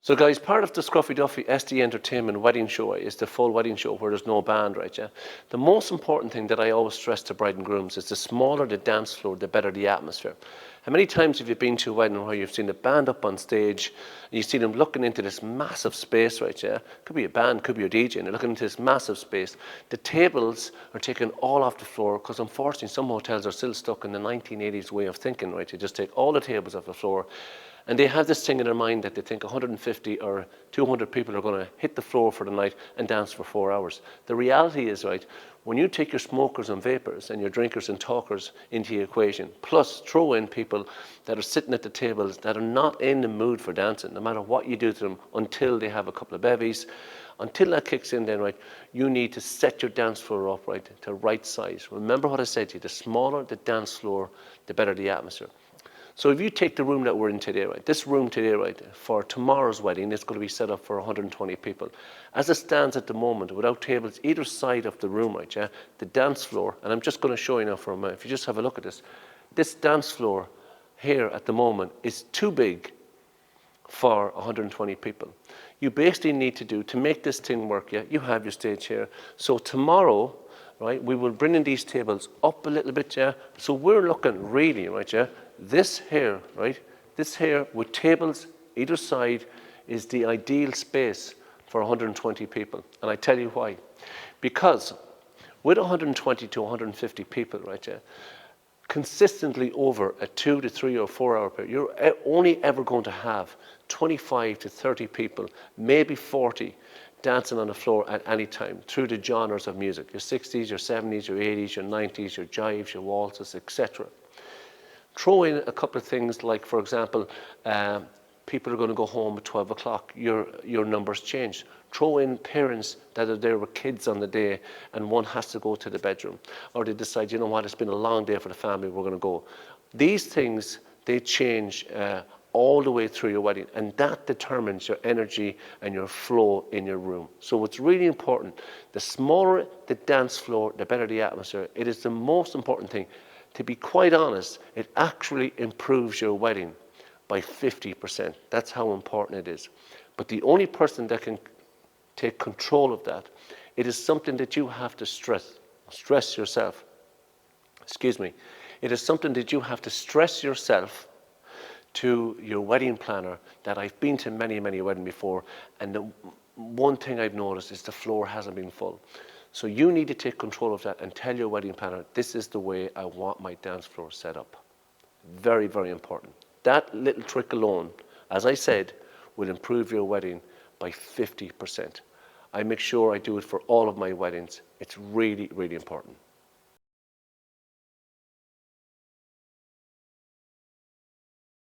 So guys, part of the Scruffy Duffy SD Entertainment wedding show is the full wedding show where there's no band, right? Yeah. The most important thing that I always stress to bride and grooms is the smaller the dance floor, the better the atmosphere. How many times have you been to a wedding where you've seen the band up on stage and you see them looking into this massive space, right? Yeah. Could be a band, could be a DJ, and they're looking into this massive space. The tables are taken all off the floor because unfortunately some hotels are still stuck in the 1980s way of thinking, right? You just take all the tables off the floor. And they have this thing in their mind that they think 150 or 200 people are going to hit the floor for the night and dance for 4 hours. The reality is, right, when you take your smokers and vapors and your drinkers and talkers into the equation, plus throw in people that are sitting at the tables that are not in the mood for dancing, no matter what you do to them, until they have a couple of bevies, until that kicks in then, right, you need to set your dance floor up, right, to right size. Remember what I said to you, the smaller the dance floor, the better the atmosphere. So if you take the room that we're in today, right, this room today, right, for tomorrow's wedding, it's going to be set up for 120 people. As it stands at the moment, without tables either side of the room, right, yeah, the dance floor, and I'm just going to show you now for a minute, if you just have a look at this dance floor here at the moment is too big for 120 people. You basically need to do, to make this thing work, yeah, you have your stage here. So tomorrow, right, we will bring in these tables up a little bit, yeah. So we're looking really, right, yeah, this here, right, this here with tables either side is the ideal space for 120 people. And I tell you why. Because with 120 to 150 people, right, yeah, consistently over a 2 to 3 or 4 hour period, you're only ever going to have 25 to 30 people, maybe 40, dancing on the floor at any time through the genres of music, your 60s, your 70s, your 80s, your 90s, your jives, your waltzes, etc. Throw in a couple of things like, for example, people are going to go home at 12 o'clock, your numbers change. Throw in parents that are there with kids on the day and one has to go to the bedroom. Or they decide, you know what, it's been a long day for the family, we're going to go. These things, they change all the way through your wedding, and that determines your energy and your flow in your room. So it's really important. The smaller the dance floor, the better the atmosphere. It is the most important thing. To be quite honest, it actually improves your wedding by 50%. That's how important it is. But the only person that can take control of that, it is something that you have to stress yourself. Excuse me. It is something that you have to stress yourself to your wedding planner, that I've been to many, many weddings before, and the one thing I've noticed is the floor hasn't been full. So you need to take control of that and tell your wedding planner, this is the way I want my dance floor set up. Very, very important. That little trick alone, as I said, will improve your wedding by 50%. I make sure I do it for all of my weddings. It's really, really important.